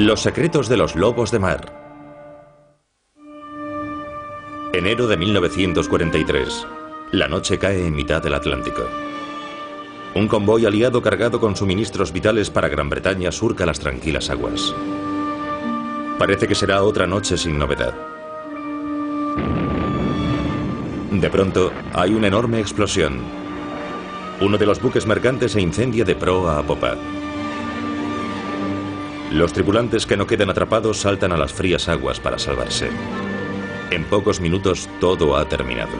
Los secretos de los lobos de mar. Enero de 1943. La noche cae en mitad del Atlántico. Un convoy aliado cargado con suministros vitales para Gran Bretaña surca las tranquilas aguas. Parece que será otra noche sin novedad. De pronto, hay una enorme explosión. Uno de los buques mercantes se incendia de proa a popa. Los tripulantes que no quedan atrapados saltan a las frías aguas para salvarse. En pocos minutos todo ha terminado.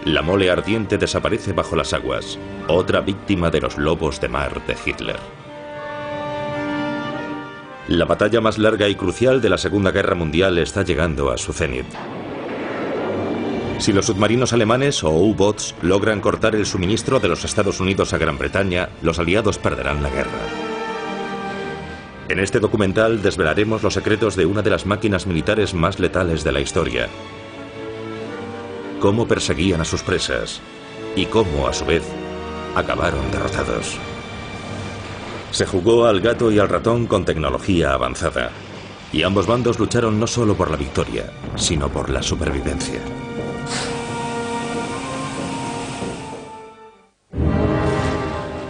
La mole ardiente desaparece bajo las aguas, otra víctima de los lobos de mar de Hitler. La batalla más larga y crucial de la Segunda Guerra Mundial está llegando a su cenit. Si los submarinos alemanes o U-boats logran cortar el suministro de los Estados Unidos a Gran Bretaña, los aliados perderán la guerra. En este documental desvelaremos los secretos de una de las máquinas militares más letales de la historia. Cómo perseguían a sus presas y cómo, a su vez, acabaron derrotados. Se jugó al gato y al ratón con tecnología avanzada, y ambos bandos lucharon no solo por la victoria, sino por la supervivencia.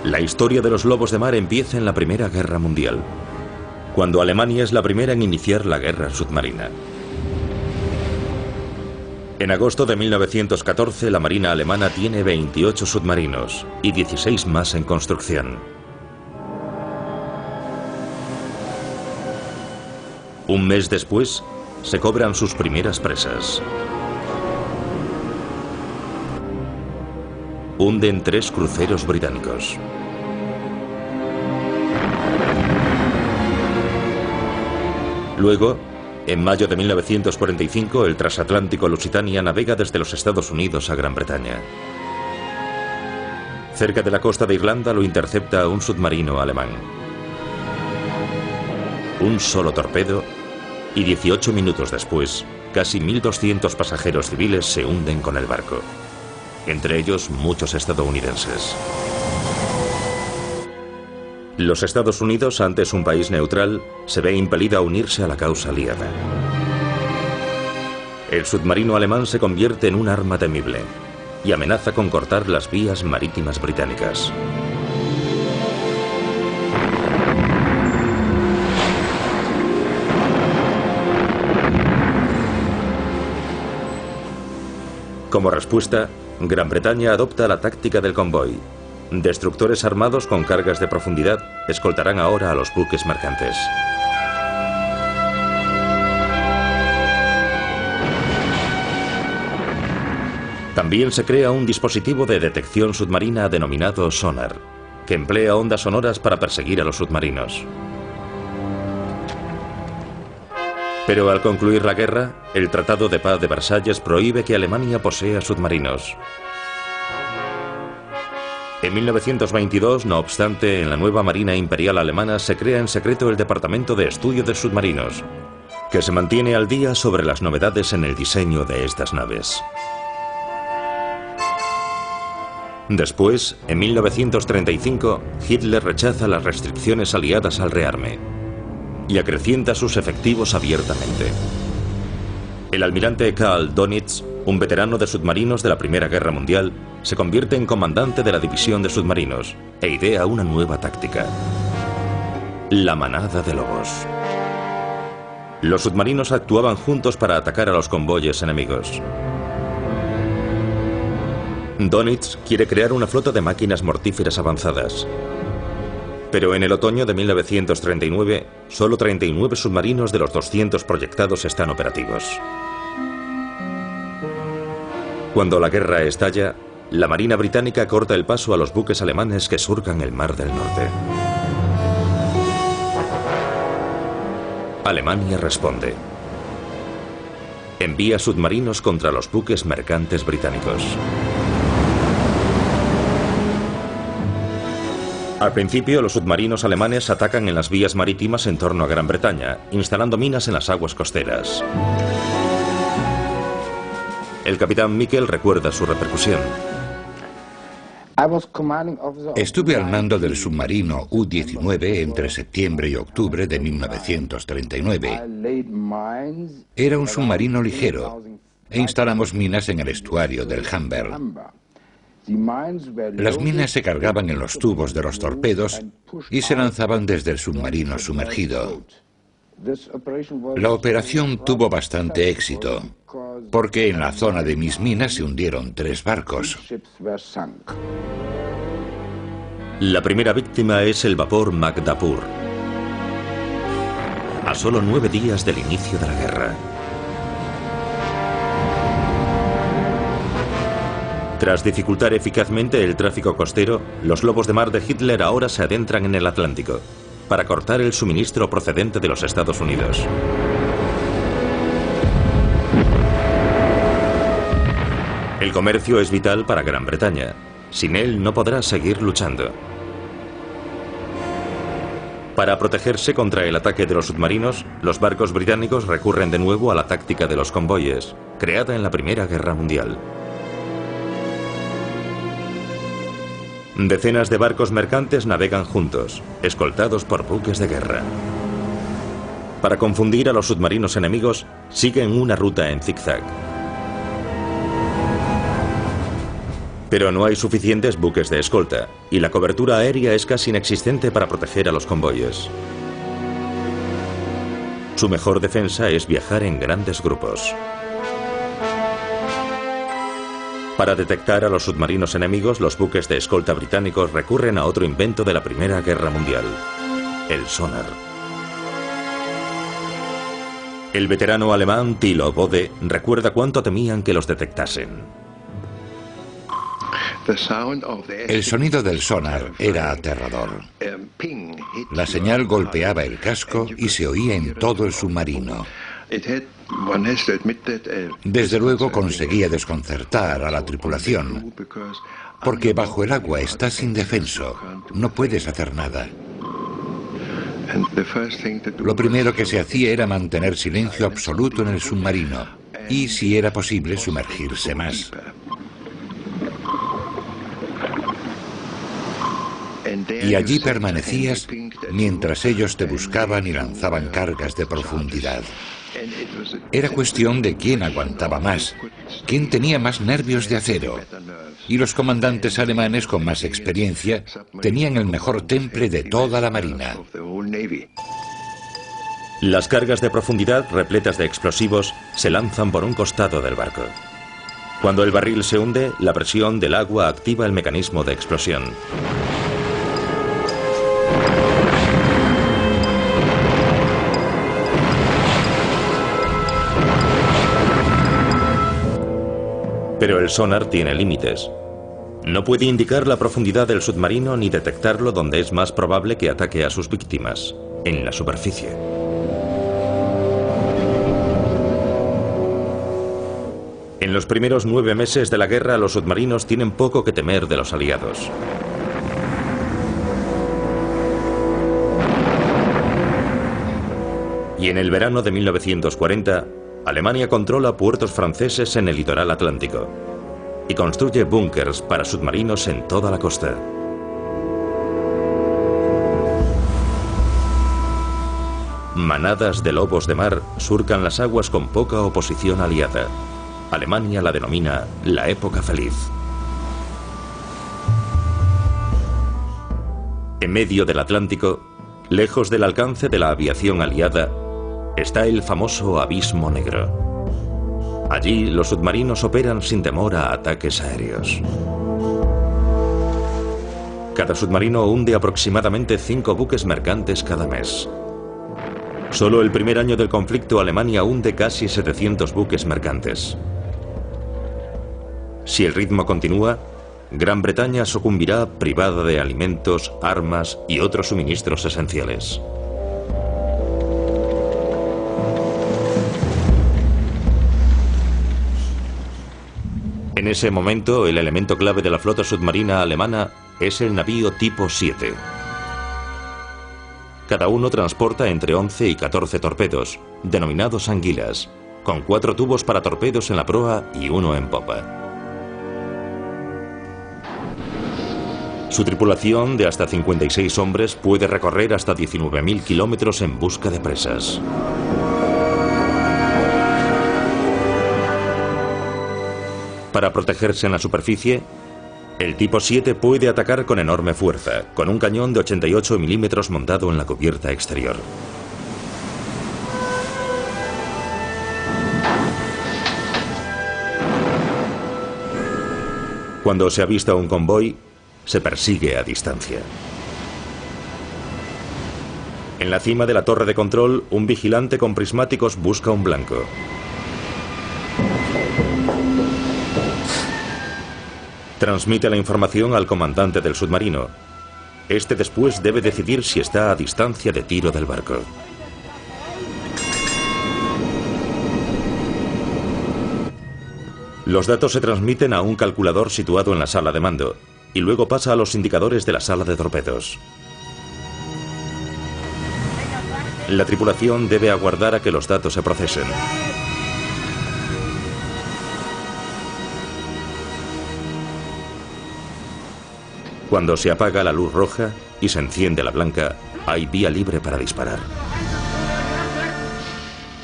La historia de los lobos de mar empieza en la Primera Guerra Mundial, cuando Alemania es la primera en iniciar la guerra submarina. En agosto de 1914, la Marina alemana tiene 28 submarinos y 16 más en construcción. Un mes después, se cobran sus primeras presas. Hunden 3 cruceros británicos. Luego, en mayo de 1945, el transatlántico Lusitania navega desde los Estados Unidos a Gran Bretaña. Cerca de la costa de Irlanda lo intercepta un submarino alemán. Un solo torpedo y 18 minutos después, casi 1.200 pasajeros civiles se hunden con el barco. Entre ellos, muchos estadounidenses. Los Estados Unidos, antes un país neutral, se ve impelido a unirse a la causa aliada. El submarino alemán se convierte en un arma temible y amenaza con cortar las vías marítimas británicas. Como respuesta, Gran Bretaña adopta la táctica del convoy. Destructores armados con cargas de profundidad escoltarán ahora a los buques mercantes. También se crea un dispositivo de detección submarina denominado sonar, que emplea ondas sonoras para perseguir a los submarinos. Pero al concluir la guerra, el Tratado de Paz de Versalles prohíbe que Alemania posea submarinos. En 1922, no obstante, en la nueva Marina Imperial Alemana se crea en secreto el Departamento de Estudio de Submarinos, que se mantiene al día sobre las novedades en el diseño de estas naves. Después, en 1935, Hitler rechaza las restricciones aliadas al rearme y acrecienta sus efectivos abiertamente. El almirante Karl Dönitz, un veterano de submarinos de la Primera Guerra Mundial, se convierte en comandante de la división de submarinos e idea una nueva táctica: la manada de lobos. Los submarinos actuaban juntos para atacar a los convoyes enemigos. Dönitz quiere crear una flota de máquinas mortíferas avanzadas. Pero en el otoño de 1939, solo 39 submarinos de los 200 proyectados están operativos. Cuando la guerra estalla, la Marina británica corta el paso a los buques alemanes que surcan el Mar del Norte. Alemania responde. Envía submarinos contra los buques mercantes británicos. Al principio, los submarinos alemanes atacan en las vías marítimas en torno a Gran Bretaña, instalando minas en las aguas costeras. El capitán Mikkel recuerda su repercusión. Estuve al mando del submarino U-19 entre septiembre y octubre de 1939. Era un submarino ligero e instalamos minas en el estuario del Humber. Las minas se cargaban en los tubos de los torpedos y se lanzaban desde el submarino sumergido. La operación tuvo bastante éxito, porque en la zona de mis minas se hundieron 3 barcos. La primera víctima es el vapor Magdapur. A solo 9 días del inicio de la guerra. Tras dificultar eficazmente el tráfico costero, los lobos de mar de Hitler ahora se adentran en el Atlántico para cortar el suministro procedente de los Estados Unidos. El comercio es vital para Gran Bretaña. Sin él no podrá seguir luchando. Para protegerse contra el ataque de los submarinos, los barcos británicos recurren de nuevo a la táctica de los convoyes, creada en la Primera Guerra Mundial. Decenas de barcos mercantes navegan juntos, escoltados por buques de guerra. Para confundir a los submarinos enemigos, siguen una ruta en zigzag. Pero no hay suficientes buques de escolta, y la cobertura aérea es casi inexistente para proteger a los convoyes. Su mejor defensa es viajar en grandes grupos. Para detectar a los submarinos enemigos, los buques de escolta británicos recurren a otro invento de la Primera Guerra Mundial: el sonar. El veterano alemán Thilo Bode recuerda cuánto temían que los detectasen. El sonido del sonar era aterrador. La señal golpeaba el casco y se oía en todo el submarino. Desde luego conseguía desconcertar a la tripulación, porque bajo el agua estás indefenso, no puedes hacer nada. Lo primero que se hacía era mantener silencio absoluto en el submarino y, si era posible, sumergirse más. Y allí permanecías mientras ellos te buscaban y lanzaban cargas de profundidad. Era cuestión de quién aguantaba más, quién tenía más nervios de acero. Y los comandantes alemanes con más experiencia tenían el mejor temple de toda la marina. Las cargas de profundidad, repletas de explosivos, se lanzan por un costado del barco. Cuando el barril se hunde, la presión del agua activa el mecanismo de explosión. Pero el sonar tiene límites. No puede indicar la profundidad del submarino ni detectarlo donde es más probable que ataque a sus víctimas, en la superficie. En los primeros 9 meses de la guerra, los submarinos tienen poco que temer de los aliados. Y en el verano de 1940, Alemania controla puertos franceses en el litoral atlántico y construye búnkers para submarinos en toda la costa. Manadas de lobos de mar surcan las aguas con poca oposición aliada. Alemania la denomina la época feliz. En medio del Atlántico, lejos del alcance de la aviación aliada, está el famoso Abismo Negro. Allí los submarinos operan sin temor a ataques aéreos. Cada submarino hunde aproximadamente 5 buques mercantes cada mes. Solo el primer año del conflicto, Alemania hunde casi 700 buques mercantes. Si el ritmo continúa, Gran Bretaña sucumbirá privada de alimentos, armas y otros suministros esenciales. En ese momento, el elemento clave de la flota submarina alemana es el navío tipo 7. Cada uno transporta entre 11 y 14 torpedos, denominados anguilas, con 4 tubos para torpedos en la proa y 1 en popa. Su tripulación, de hasta 56 hombres, puede recorrer hasta 19.000 kilómetros en busca de presas. Para protegerse en la superficie, el tipo 7 puede atacar con enorme fuerza, con un cañón de 88 milímetros montado en la cubierta exterior. Cuando se avista un convoy, se persigue a distancia. En la cima de la torre de control, un vigilante con prismáticos busca un blanco. Transmite la información al comandante del submarino. Este después debe decidir si está a distancia de tiro del barco. Los datos se transmiten a un calculador situado en la sala de mando y luego pasa a los indicadores de la sala de torpedos. La tripulación debe aguardar a que los datos se procesen. Cuando se apaga la luz roja y se enciende la blanca, hay vía libre para disparar.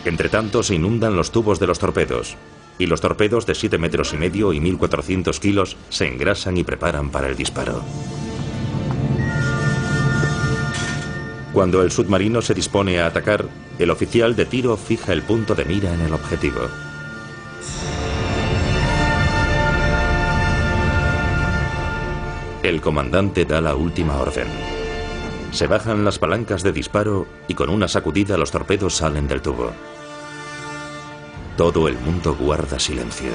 Entretanto, se inundan los tubos de los torpedos, y los torpedos de 7,5 metros y 1.400 kilos se engrasan y preparan para el disparo. Cuando el submarino se dispone a atacar, el oficial de tiro fija el punto de mira en el objetivo. El comandante da la última orden. Se bajan las palancas de disparo y con una sacudida los torpedos salen del tubo. Todo el mundo guarda silencio.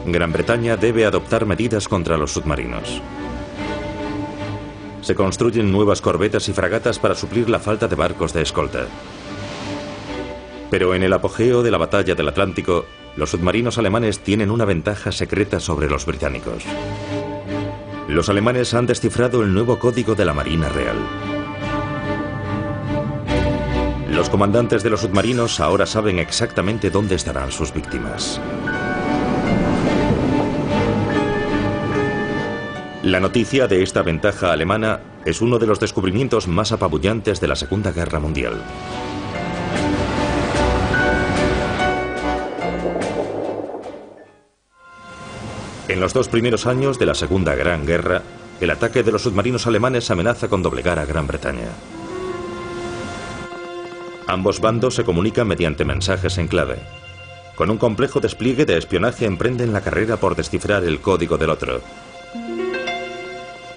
Gran Bretaña debe adoptar medidas contra los submarinos. Se construyen nuevas corbetas y fragatas para suplir la falta de barcos de escolta. Pero en el apogeo de la batalla del Atlántico, los submarinos alemanes tienen una ventaja secreta sobre los británicos. Los alemanes han descifrado el nuevo código de la Marina Real. Los comandantes de los submarinos ahora saben exactamente dónde estarán sus víctimas. La noticia de esta ventaja alemana es uno de los descubrimientos más apabullantes de la Segunda Guerra Mundial. En los 2 primeros años de la Segunda Gran Guerra, el ataque de los submarinos alemanes amenaza con doblegar a Gran Bretaña. Ambos bandos se comunican mediante mensajes en clave. Con un complejo despliegue de espionaje emprenden la carrera por descifrar el código del otro.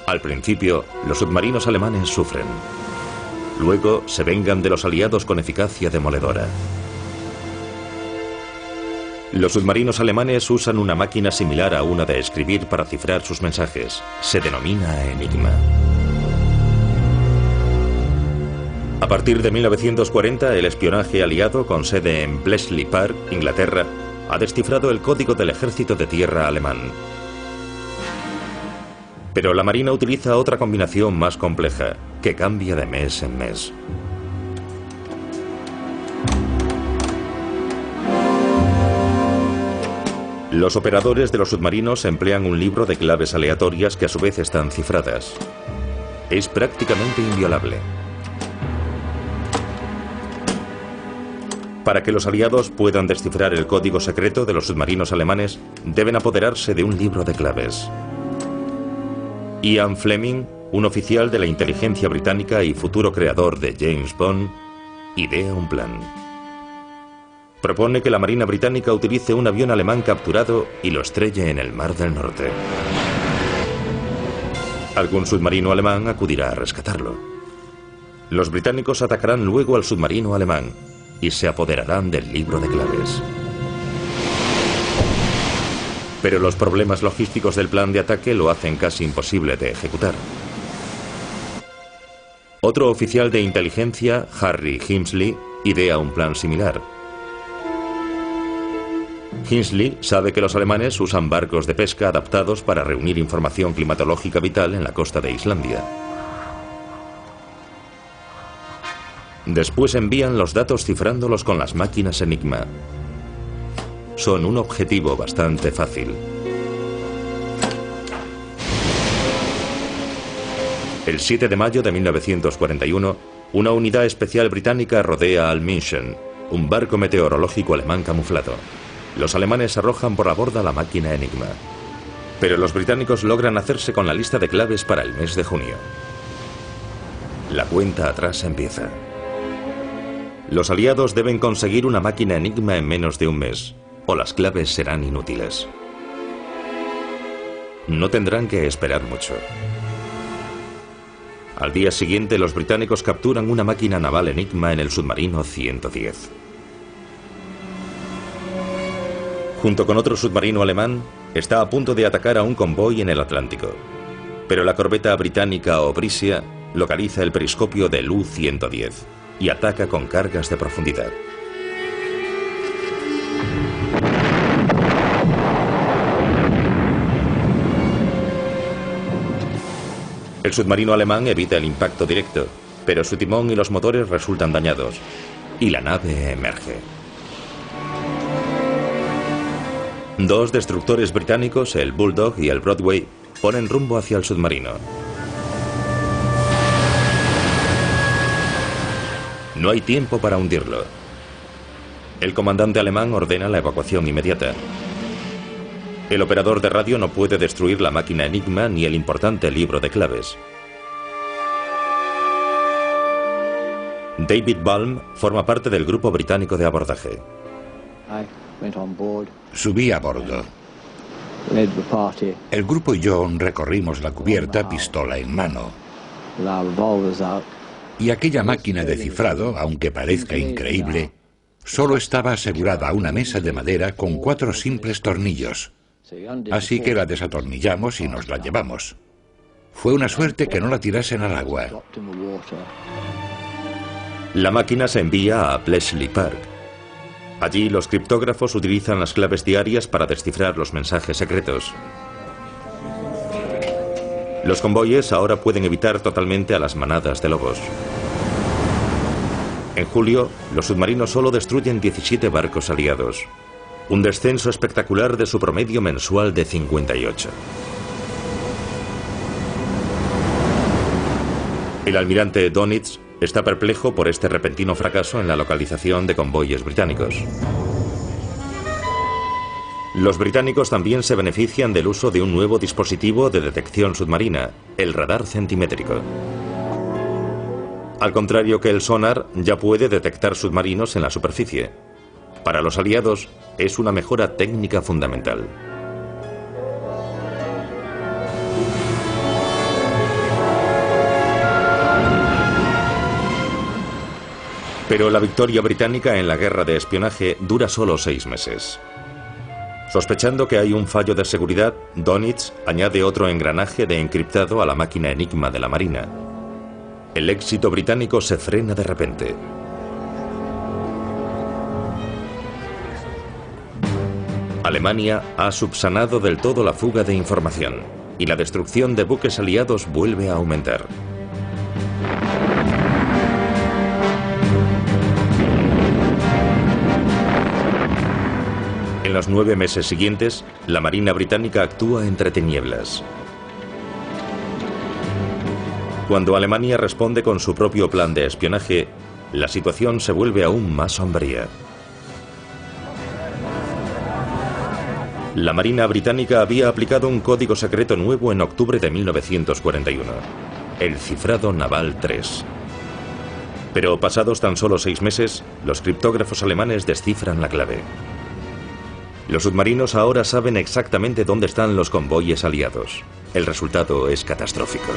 Al principio, los submarinos alemanes sufren. Luego, se vengan de los aliados con eficacia demoledora. Los submarinos alemanes usan una máquina similar a una de escribir para cifrar sus mensajes. Se denomina Enigma. A partir de 1940, el espionaje aliado, con sede en Bletchley Park, Inglaterra, ha descifrado el código del ejército de tierra alemán. Pero la Marina utiliza otra combinación más compleja, que cambia de mes en mes. Los operadores de los submarinos emplean un libro de claves aleatorias que a su vez están cifradas. Es prácticamente inviolable. Para que los aliados puedan descifrar el código secreto de los submarinos alemanes, deben apoderarse de un libro de claves. Ian Fleming, un oficial de la inteligencia británica y futuro creador de James Bond, idea un plan. Propone que la Marina británica utilice un avión alemán capturado y lo estrelle en el Mar del Norte. Algún submarino alemán acudirá a rescatarlo. Los británicos atacarán luego al submarino alemán y se apoderarán del libro de claves. Pero los problemas logísticos del plan de ataque lo hacen casi imposible de ejecutar. Otro oficial de inteligencia, Harry Hemsley, idea un plan similar. Hemsley sabe que los alemanes usan barcos de pesca adaptados para reunir información climatológica vital en la costa de Islandia. Después envían los datos cifrándolos con las máquinas Enigma. Son un objetivo bastante fácil. El 7 de mayo de 1941, una unidad especial británica rodea al München, un barco meteorológico alemán camuflado. Los alemanes arrojan por la borda la máquina Enigma. Pero los británicos logran hacerse con la lista de claves para el mes de junio. La cuenta atrás empieza. Los aliados deben conseguir una máquina Enigma en menos de un mes, o las claves serán inútiles. No tendrán que esperar mucho. Al día siguiente, los británicos capturan una máquina naval Enigma en el submarino 110. Junto con otro submarino alemán, está a punto de atacar a un convoy en el Atlántico. Pero la corbeta británica Obrisia localiza el periscopio del U-110 y ataca con cargas de profundidad. El submarino alemán evita el impacto directo, pero su timón y los motores resultan dañados, y la nave emerge. Dos destructores británicos, el Bulldog y el Broadway, ponen rumbo hacia el submarino. No hay tiempo para hundirlo. El comandante alemán ordena la evacuación inmediata. El operador de radio no puede destruir la máquina Enigma ni el importante libro de claves. David Balm forma parte del grupo británico de abordaje. Subí a bordo. El grupo y yo recorrimos la cubierta, pistola en mano. Y aquella máquina de cifrado, aunque parezca increíble, solo estaba asegurada a una mesa de madera con 4 simples tornillos. Así que la desatornillamos y nos la llevamos. Fue una suerte que no la tirasen al agua. La máquina se envía a Bletchley Park. Allí los criptógrafos utilizan las claves diarias para descifrar los mensajes secretos. Los convoyes ahora pueden evitar totalmente a las manadas de lobos. En julio, los submarinos solo destruyen 17 barcos aliados. Un descenso espectacular de su promedio mensual de 58. El almirante Dönitz está perplejo por este repentino fracaso en la localización de convoyes británicos. Los británicos también se benefician del uso de un nuevo dispositivo de detección submarina, el radar centimétrico. Al contrario que el sonar, ya puede detectar submarinos en la superficie. Para los aliados, es una mejora técnica fundamental. Pero la victoria británica en la guerra de espionaje dura solo 6 meses. Sospechando que hay un fallo de seguridad, Dönitz añade otro engranaje de encriptado a la máquina Enigma de la Marina. El éxito británico se frena de repente. Alemania ha subsanado del todo la fuga de información y la destrucción de buques aliados vuelve a aumentar. En los 9 meses siguientes, la Marina británica actúa entre tinieblas. Cuando Alemania responde con su propio plan de espionaje, la situación se vuelve aún más sombría. La Marina británica había aplicado un código secreto nuevo en octubre de 1941, el cifrado naval 3. Pero pasados tan solo 6 meses, los criptógrafos alemanes descifran la clave. Los submarinos ahora saben exactamente dónde están los convoyes aliados. El resultado es catastrófico.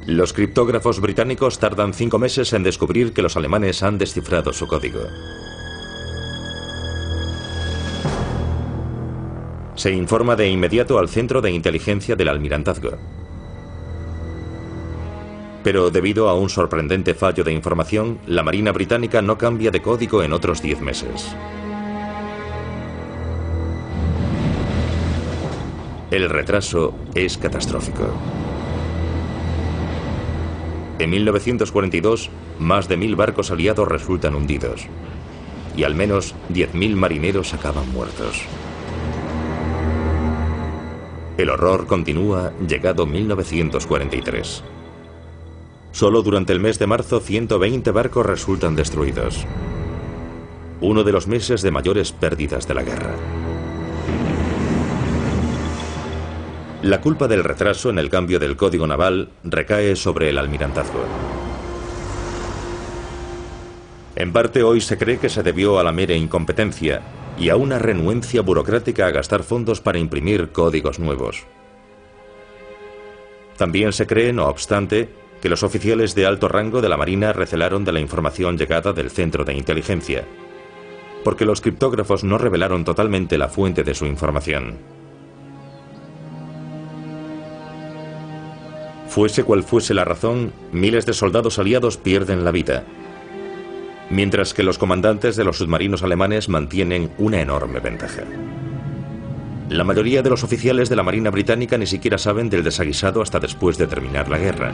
Los criptógrafos británicos tardan 5 meses en descubrir que los alemanes han descifrado su código. Se informa de inmediato al centro de inteligencia del almirantazgo. Pero debido a un sorprendente fallo de información, la Marina británica no cambia de código en otros 10 meses. El retraso es catastrófico. En 1942, más de 1000 barcos aliados resultan hundidos y al menos 10.000 marineros acaban muertos. El horror continúa llegado 1943. Solo durante el mes de marzo 120 barcos resultan destruidos. Uno de los meses de mayores pérdidas de la guerra. La culpa del retraso en el cambio del código naval recae sobre el almirantazgo. En parte hoy se cree que se debió a la mera incompetencia y a una renuencia burocrática a gastar fondos para imprimir códigos nuevos. También se cree, no obstante, que los oficiales de alto rango de la Marina recelaron de la información llegada del Centro de Inteligencia, porque los criptógrafos no revelaron totalmente la fuente de su información. Fuese cual fuese la razón, miles de soldados aliados pierden la vida, mientras que los comandantes de los submarinos alemanes mantienen una enorme ventaja. La mayoría de los oficiales de la Marina británica ni siquiera saben del desaguisado hasta después de terminar la guerra.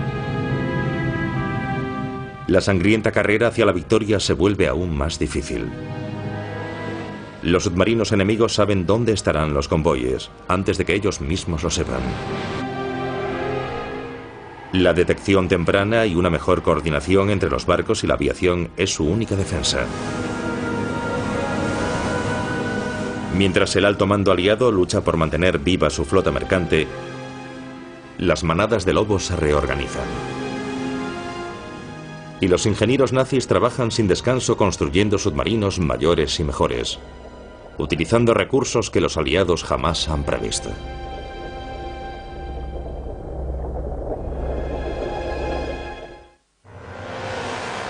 La sangrienta carrera hacia la victoria se vuelve aún más difícil. Los submarinos enemigos saben dónde estarán los convoyes, antes de que ellos mismos lo sepan. La detección temprana y una mejor coordinación entre los barcos y la aviación es su única defensa. Mientras el alto mando aliado lucha por mantener viva su flota mercante, las manadas de lobos se reorganizan. Y los ingenieros nazis trabajan sin descanso construyendo submarinos mayores y mejores, utilizando recursos que los aliados jamás han previsto.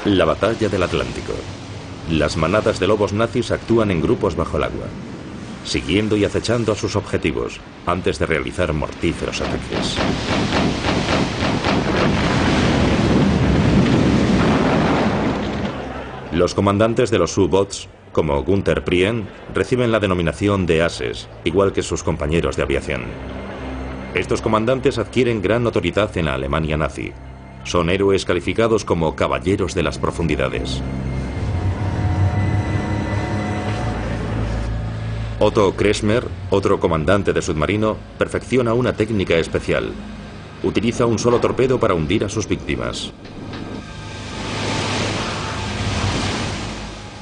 La batalla del Atlántico. Las manadas de lobos nazis actúan en grupos bajo el agua, siguiendo y acechando a sus objetivos, antes de realizar mortíferos ataques. Los comandantes de los U-Boats, como Günther Prien, reciben la denominación de ases, igual que sus compañeros de aviación. Estos comandantes adquieren gran notoriedad en la Alemania nazi. Son héroes calificados como caballeros de las profundidades. Otto Kretschmer, otro comandante de submarino, perfecciona una técnica especial. Utiliza un solo torpedo para hundir a sus víctimas.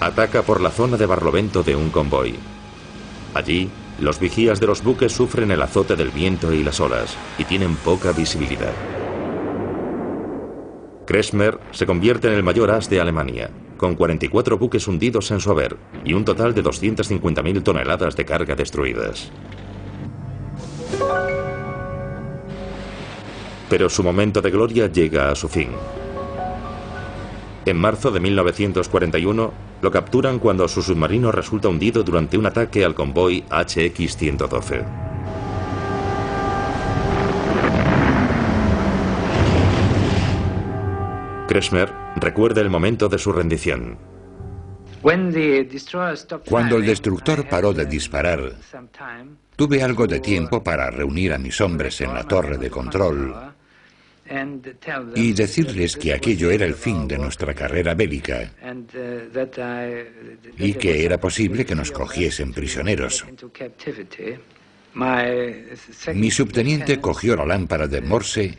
Ataca por la zona de barlovento de un convoy. Allí, los vigías de los buques sufren el azote del viento y las olas y tienen poca visibilidad. Kretschmer se convierte en el mayor as de Alemania, con 44 buques hundidos en su haber y un total de 250.000 toneladas de carga destruidas. Pero su momento de gloria llega a su fin. En marzo de 1941, lo capturan cuando su submarino resulta hundido durante un ataque al convoy HX-112. Kretschmer recuerda el momento de su rendición. Cuando el destructor paró de disparar, tuve algo de tiempo para reunir a mis hombres en la torre de control y decirles que aquello era el fin de nuestra carrera bélica y que era posible que nos cogiesen prisioneros. Mi subteniente cogió la lámpara de Morse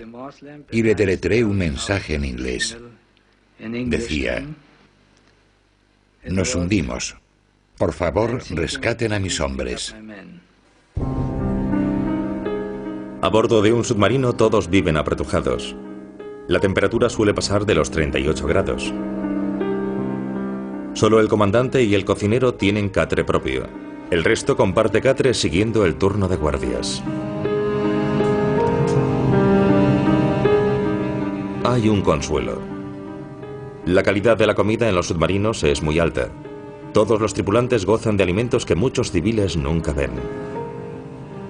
y le deletreé un mensaje en inglés. Decía: nos hundimos. Por favor, rescaten a mis hombres. A bordo de un submarino todos viven apretujados. La temperatura suele pasar de los 38 grados. Solo el comandante y el cocinero tienen catre propio. El resto comparte catre siguiendo el turno de guardias. Hay un consuelo. La calidad de la comida en los submarinos es muy alta. Todos los tripulantes gozan de alimentos que muchos civiles nunca ven.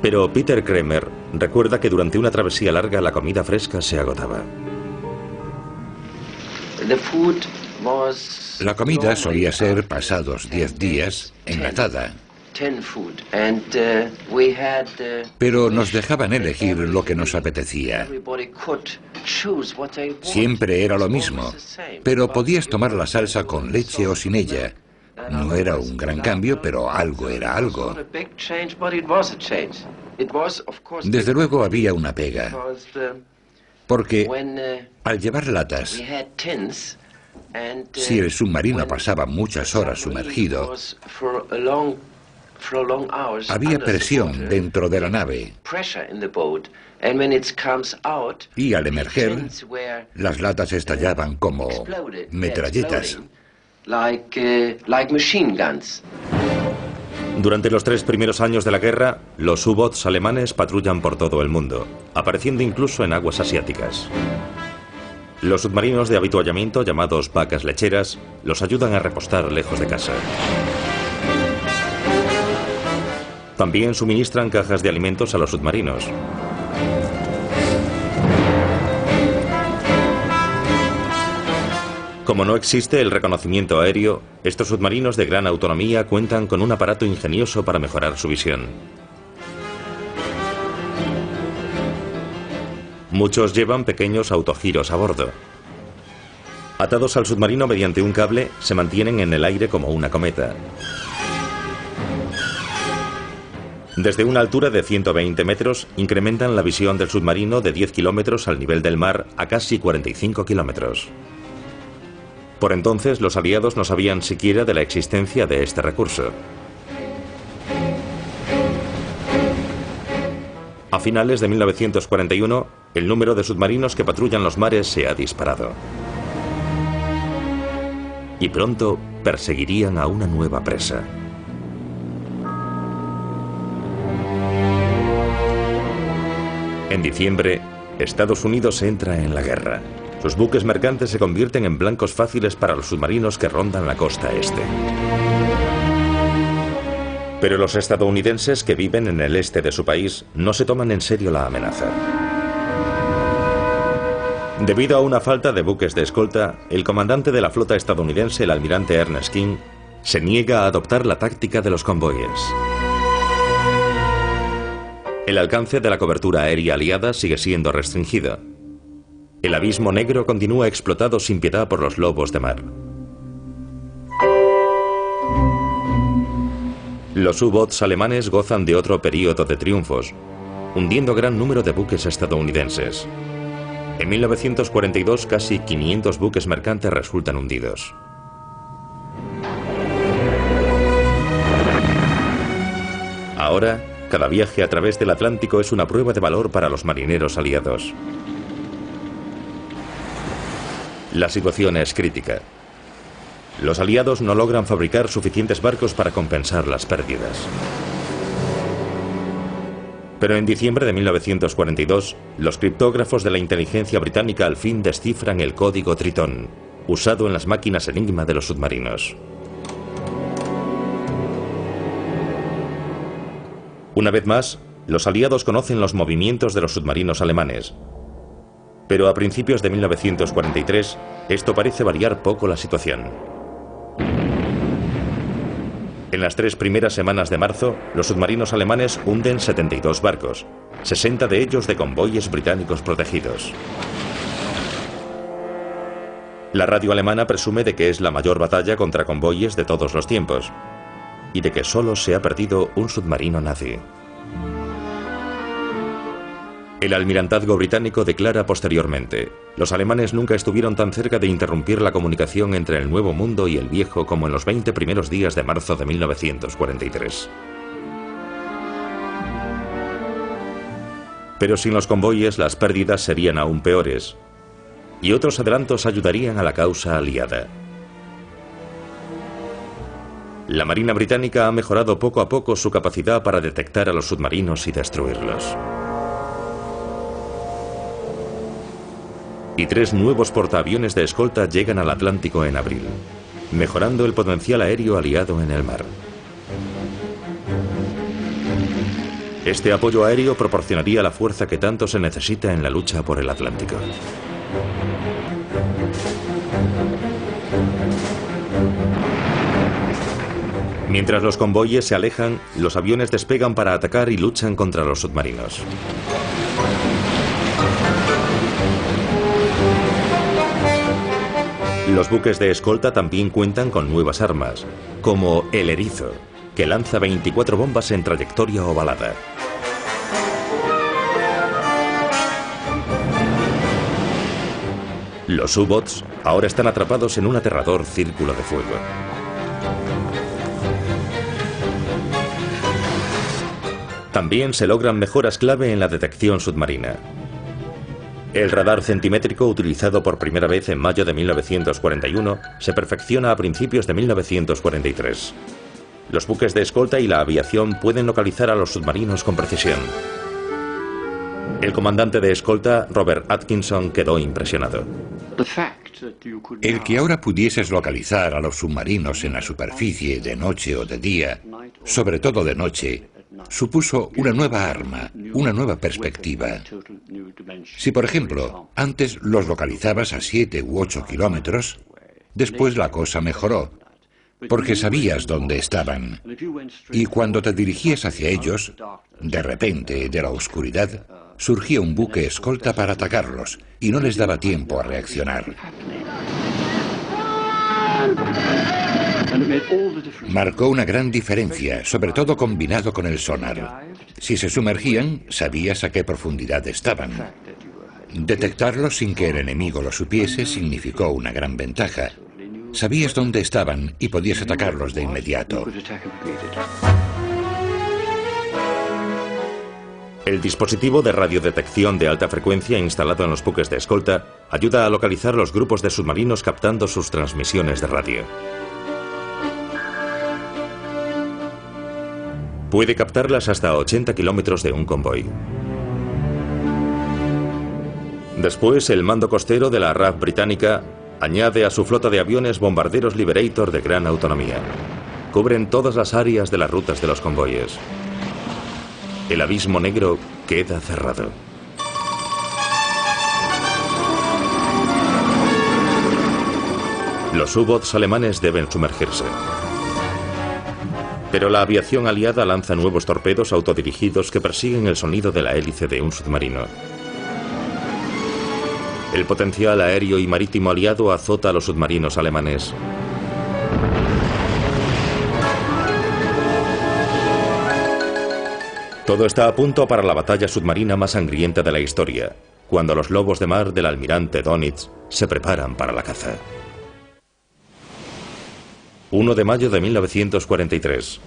Pero Peter Kremer recuerda que durante una travesía larga la comida fresca se agotaba. La comida solía ser, pasados 10 días, enlatada. Pero nos dejaban elegir lo que nos apetecía. Siempre era lo mismo, pero podías tomar la salsa con leche o sin ella. No era un gran cambio, pero algo era algo. Desde luego había una pega, porque al llevar latas, si el submarino pasaba muchas horas sumergido, había presión dentro de la nave. Y al emerger, las latas estallaban como metralletas. Durante los 3 primeros años de la guerra, los U-boats alemanes patrullan por todo el mundo, apareciendo incluso en aguas asiáticas. Los submarinos de avituallamiento, llamados vacas lecheras, los ayudan a repostar lejos de casa. También suministran cajas de alimentos a los submarinos. Como no existe el reconocimiento aéreo, estos submarinos de gran autonomía cuentan con un aparato ingenioso para mejorar su visión. Muchos llevan pequeños autogiros a bordo. Atados al submarino mediante un cable, se mantienen en el aire como una cometa. Desde una altura de 120 metros, incrementan la visión del submarino de 10 kilómetros al nivel del mar a casi 45 kilómetros. Por entonces, los aliados no sabían siquiera de la existencia de este recurso. A finales de 1941, el número de submarinos que patrullan los mares se ha disparado. Y pronto perseguirían a una nueva presa. En diciembre, Estados Unidos entra en la guerra. Sus buques mercantes se convierten en blancos fáciles para los submarinos que rondan la costa este. Pero los estadounidenses que viven en el este de su país no se toman en serio la amenaza. Debido a una falta de buques de escolta, el comandante de la flota estadounidense, el almirante Ernest King, se niega a adoptar la táctica de los convoyes. El alcance de la cobertura aérea aliada sigue siendo restringido. El abismo negro continúa explotado sin piedad por los lobos de mar. Los U-boats alemanes gozan de otro período de triunfos, hundiendo gran número de buques estadounidenses. En 1942, casi 500 buques mercantes resultan hundidos. Ahora, cada viaje a través del Atlántico es una prueba de valor para los marineros aliados. La situación es crítica. Los aliados no logran fabricar suficientes barcos para compensar las pérdidas. Pero en diciembre de 1942, los criptógrafos de la inteligencia británica al fin descifran el código Tritón, usado en las máquinas Enigma de los submarinos. Una vez más, los aliados conocen los movimientos de los submarinos alemanes. Pero a principios de 1943, esto parece variar poco la situación. En las 3 primeras semanas de marzo, los submarinos alemanes hunden 72 barcos, 60 de ellos de convoyes británicos protegidos. La radio alemana presume de que es la mayor batalla contra convoyes de todos los tiempos, y de que solo se ha perdido un submarino nazi. El almirantazgo británico declara posteriormente: los alemanes nunca estuvieron tan cerca de interrumpir la comunicación entre el Nuevo Mundo y el Viejo como en los 20 primeros días de marzo de 1943. Pero sin los convoyes las pérdidas serían aún peores, y otros adelantos ayudarían a la causa aliada. La Marina británica ha mejorado poco a poco su capacidad para detectar a los submarinos y destruirlos. Y 3 nuevos portaaviones de escolta llegan al Atlántico en abril, mejorando el potencial aéreo aliado en el mar. Este apoyo aéreo proporcionaría la fuerza que tanto se necesita en la lucha por el Atlántico. Mientras los convoyes se alejan, los aviones despegan para atacar y luchan contra los submarinos. Los buques de escolta también cuentan con nuevas armas, como el Erizo, que lanza 24 bombas en trayectoria ovalada. Los U-Boats ahora están atrapados en un aterrador círculo de fuego. También se logran mejoras clave en la detección submarina. El radar centimétrico, utilizado por primera vez en mayo de 1941, se perfecciona a principios de 1943. Los buques de escolta y la aviación pueden localizar a los submarinos con precisión. El comandante de escolta, Robert Atkinson, quedó impresionado. El que ahora pudieses localizar a los submarinos en la superficie de noche o de día, sobre todo de noche, supuso una nueva arma, una nueva perspectiva. Si, por ejemplo, antes los localizabas a 7 u 8 kilómetros, después la cosa mejoró, porque sabías dónde estaban. Y cuando te dirigías hacia ellos, de repente, de la oscuridad, surgía un buque escolta para atacarlos, y no les daba tiempo a reaccionar. Marcó una gran diferencia, sobre todo combinado con el sonar. Si se sumergían, sabías a qué profundidad estaban. Detectarlos sin que el enemigo lo supiese significó una gran ventaja. Sabías dónde estaban y podías atacarlos de inmediato. El dispositivo de radiodetección de alta frecuencia instalado en los buques de escolta ayuda a localizar los grupos de submarinos captando sus transmisiones de radio. Puede captarlas hasta 80 kilómetros de un convoy. Después, el mando costero de la RAF británica añade a su flota de aviones bombarderos Liberator de gran autonomía. Cubren todas las áreas de las rutas de los convoyes. El abismo negro queda cerrado. Los U-Boats alemanes deben sumergirse. Pero la aviación aliada lanza nuevos torpedos autodirigidos que persiguen el sonido de la hélice de un submarino. El potencial aéreo y marítimo aliado azota a los submarinos alemanes. Todo está a punto para la batalla submarina más sangrienta de la historia, cuando los lobos de mar del almirante Dönitz se preparan para la caza. 1 de mayo de 1943.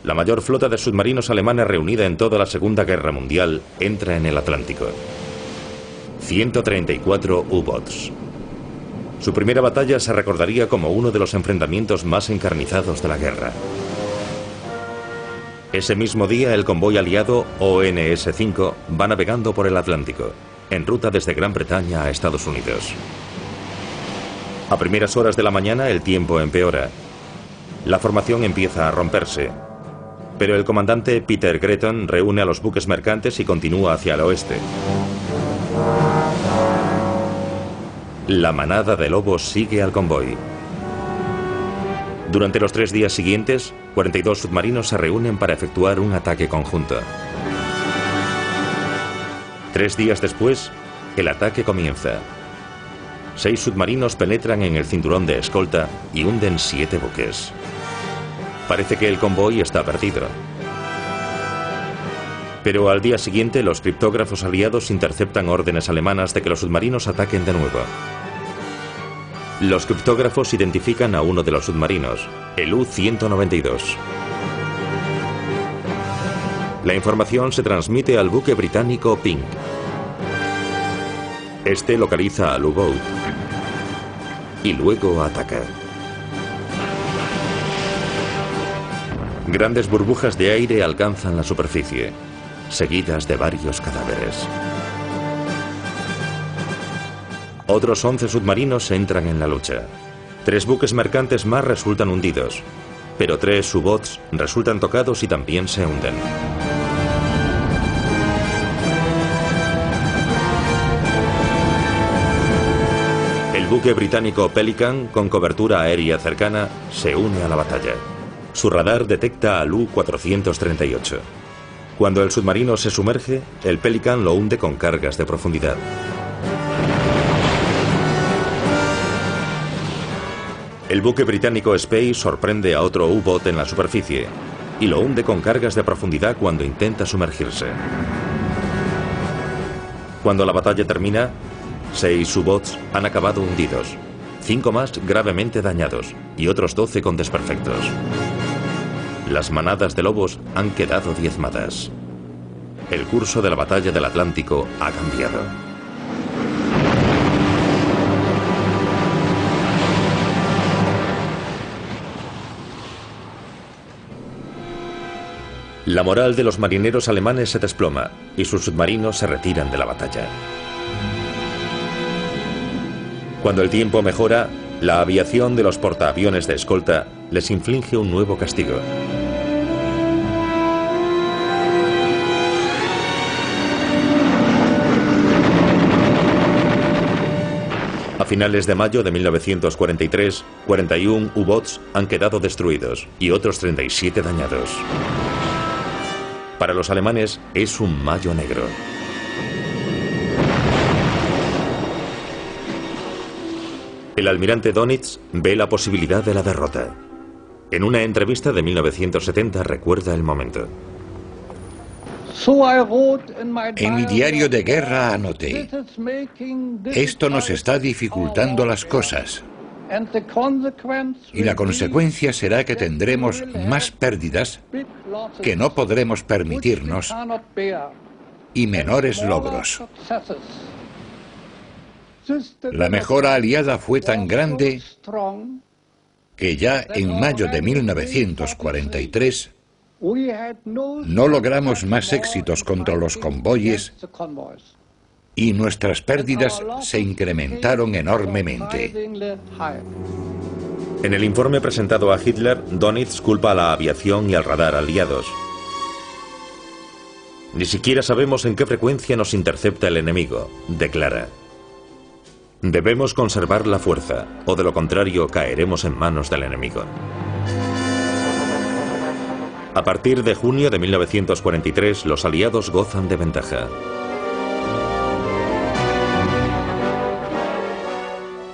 La mayor flota de submarinos alemanes reunida en toda la Segunda Guerra Mundial entra en el Atlántico. 134 U-Boats. Su primera batalla se recordaría como uno de los enfrentamientos más encarnizados de la guerra. Ese mismo día, el convoy aliado ONS-5 va navegando por el Atlántico, en ruta desde Gran Bretaña a Estados Unidos. A primeras horas de la mañana, el tiempo empeora. La formación empieza a romperse, pero el comandante Peter Gretton reúne a los buques mercantes y continúa hacia el oeste. La manada de lobos sigue al convoy. Durante los 3 días siguientes, 42 submarinos se reúnen para efectuar un ataque conjunto. 3 días después, el ataque comienza. 6 submarinos penetran en el cinturón de escolta y hunden 7 buques. Parece que el convoy está perdido. Pero al día siguiente, los criptógrafos aliados interceptan órdenes alemanas de que los submarinos ataquen de nuevo. Los criptógrafos identifican a uno de los submarinos, el U-192. La información se transmite al buque británico Pink. Este localiza al U-Boat y luego ataca. Grandes burbujas de aire alcanzan la superficie, seguidas de varios cadáveres. Otros 11 submarinos entran en la lucha. 3 buques mercantes más resultan hundidos, pero 3 U-Boats resultan tocados y también se hunden. El buque británico Pelican, con cobertura aérea cercana, se une a la batalla. Su radar detecta al U-438. Cuando el submarino se sumerge, el Pelican lo hunde con cargas de profundidad. El buque británico Space sorprende a otro U-boat en la superficie y lo hunde con cargas de profundidad cuando intenta sumergirse. Cuando la batalla termina, 6 U-boats han acabado hundidos, 5 más gravemente dañados y otros 12 con desperfectos. Las manadas de lobos han quedado diezmadas. El curso de la batalla del Atlántico ha cambiado. La moral de los marineros alemanes se desploma y sus submarinos se retiran de la batalla. Cuando el tiempo mejora, la aviación de los portaaviones de escolta les inflige un nuevo castigo. A finales de mayo de 1943, 41 U-boats han quedado destruidos y otros 37 dañados. Para los alemanes es un mayo negro. El almirante Dönitz ve la posibilidad de la derrota. En una entrevista de 1970 recuerda el momento. En mi diario de guerra anoté: esto nos está dificultando las cosas. Y la consecuencia será que tendremos más pérdidas que no podremos permitirnos y menores logros. La mejora aliada fue tan grande que ya en mayo de 1943 no logramos más éxitos contra los convoyes y nuestras pérdidas se incrementaron enormemente. En el informe presentado a Hitler, Dönitz culpa a la aviación y al radar aliados. Ni siquiera sabemos en qué frecuencia nos intercepta el enemigo, declara. Debemos conservar la fuerza, o de lo contrario caeremos en manos del enemigo. A partir de junio de 1943, los aliados gozan de ventaja.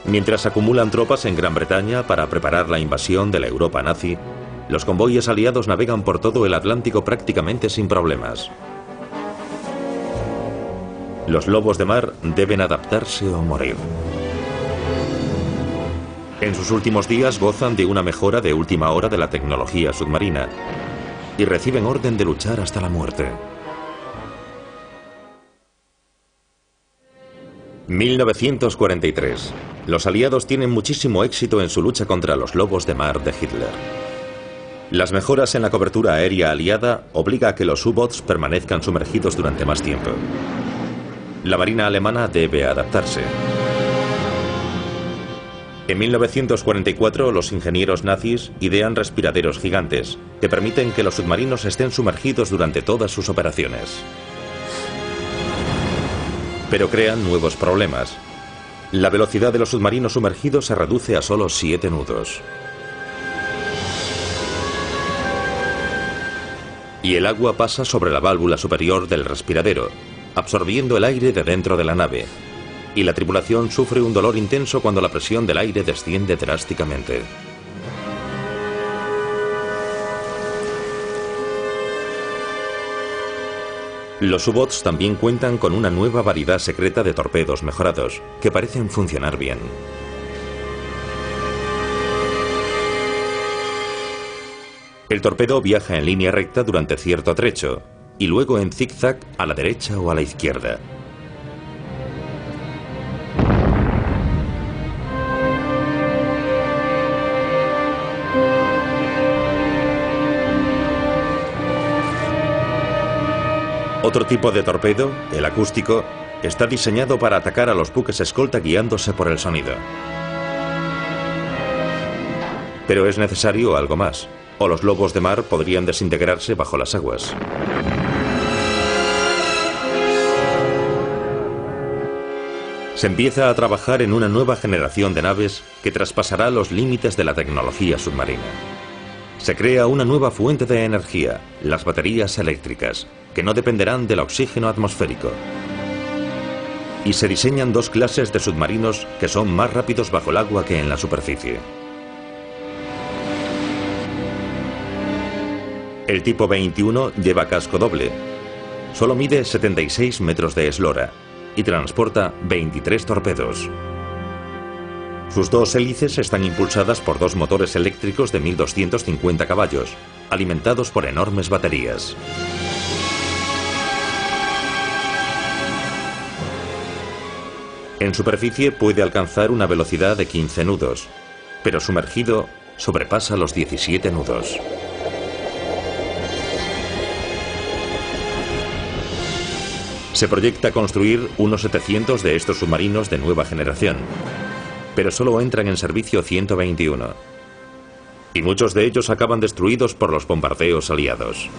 Mientras acumulan tropas en Gran Bretaña para preparar la invasión de la Europa nazi, los convoyes aliados navegan por todo el Atlántico prácticamente sin problemas. Los lobos de mar deben adaptarse o morir. En sus últimos días gozan de una mejora de última hora de la tecnología submarina y reciben orden de luchar hasta la muerte. 1943. Los aliados tienen muchísimo éxito en su lucha contra los lobos de mar de Hitler. Las mejoras en la cobertura aérea aliada obligan a que los U-boats permanezcan sumergidos durante más tiempo. La marina alemana debe adaptarse. En 1944, los ingenieros nazis idean respiraderos gigantes que permiten que los submarinos estén sumergidos durante todas sus operaciones. Pero crean nuevos problemas. La velocidad de los submarinos sumergidos se reduce a solo 7 nudos. Y el agua pasa sobre la válvula superior del respiradero, absorbiendo el aire de dentro de la nave. Y la tripulación sufre un dolor intenso cuando la presión del aire desciende drásticamente. Los U-boats también cuentan con una nueva variedad secreta de torpedos mejorados, que parecen funcionar bien. El torpedo viaja en línea recta durante cierto trecho, y luego en zigzag a la derecha o a la izquierda. Otro tipo de torpedo, el acústico, está diseñado para atacar a los buques escolta guiándose por el sonido. Pero es necesario algo más, o los lobos de mar podrían desintegrarse bajo las aguas. Se empieza a trabajar en una nueva generación de naves que traspasará los límites de la tecnología submarina. Se crea una nueva fuente de energía, las baterías eléctricas, que no dependerán del oxígeno atmosférico. Y se diseñan dos clases de submarinos que son más rápidos bajo el agua que en la superficie. El tipo 21 lleva casco doble. Solo mide 76 metros de eslora y transporta 23 torpedos. Sus dos hélices están impulsadas por dos motores eléctricos de 1250 caballos, alimentados por enormes baterías. En superficie puede alcanzar una velocidad de 15 nudos, pero sumergido sobrepasa los 17 nudos. Se proyecta construir unos 700 de estos submarinos de nueva generación, pero solo entran en servicio 121. Y muchos de ellos acaban destruidos por los bombardeos aliados.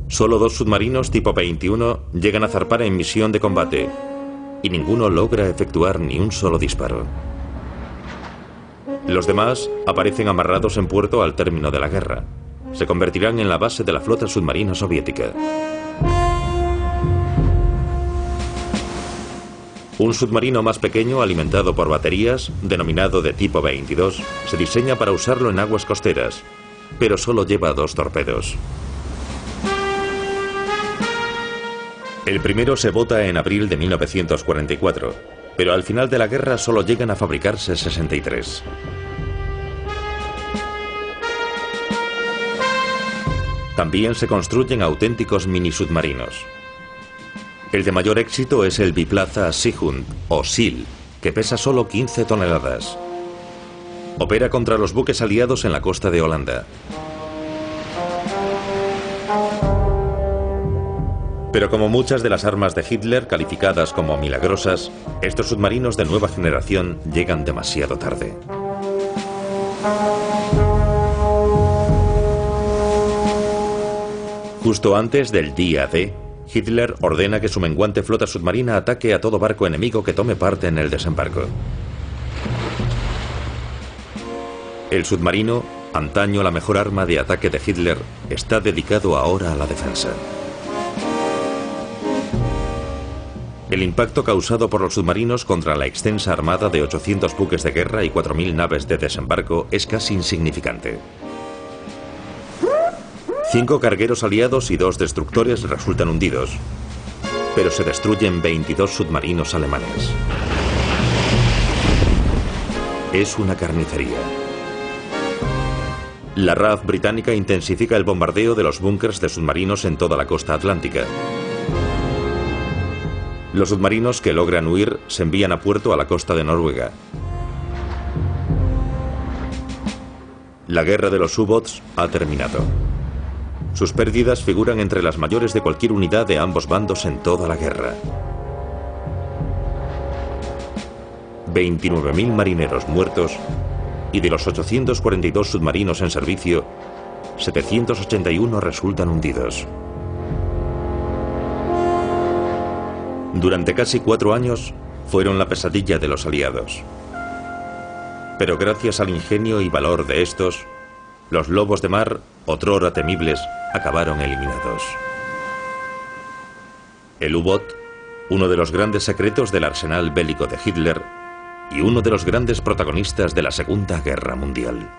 Solo dos submarinos tipo 21 llegan a zarpar en misión de combate, y ninguno logra efectuar ni un solo disparo. Los demás aparecen amarrados en puerto al término de la guerra. Se convertirán en la base de la flota submarina soviética. Un submarino más pequeño, alimentado por baterías, denominado de tipo 22, se diseña para usarlo en aguas costeras, pero solo lleva dos torpedos. El primero se bota en abril de 1944, pero al final de la guerra solo llegan a fabricarse 63. También se construyen auténticos mini submarinos. El de mayor éxito es el biplaza Seehund o SEAL, que pesa solo 15 toneladas. Opera contra los buques aliados en la costa de Holanda. Pero como muchas de las armas de Hitler calificadas como milagrosas, estos submarinos de nueva generación llegan demasiado tarde. Justo antes del día D, Hitler ordena que su menguante flota submarina ataque a todo barco enemigo que tome parte en el desembarco. El submarino, antaño la mejor arma de ataque de Hitler, está dedicado ahora a la defensa. El impacto causado por los submarinos contra la extensa armada de 800 buques de guerra y 4.000 naves de desembarco es casi insignificante. 5 cargueros aliados y 2 destructores resultan hundidos, pero se destruyen 22 submarinos alemanes. Es una carnicería. La RAF británica intensifica el bombardeo de los búnkers de submarinos en toda la costa atlántica. Los submarinos que logran huir se envían a puerto a la costa de Noruega. La guerra de los U-Boats ha terminado. Sus pérdidas figuran entre las mayores de cualquier unidad de ambos bandos en toda la guerra. 29.000 marineros muertos y de los 842 submarinos en servicio, 781 resultan hundidos. Durante casi 4 años fueron la pesadilla de los aliados. Pero gracias al ingenio y valor de estos, los lobos de mar, otrora temibles, acabaron eliminados. El U-Boat, uno de los grandes secretos del arsenal bélico de Hitler y uno de los grandes protagonistas de la Segunda Guerra Mundial.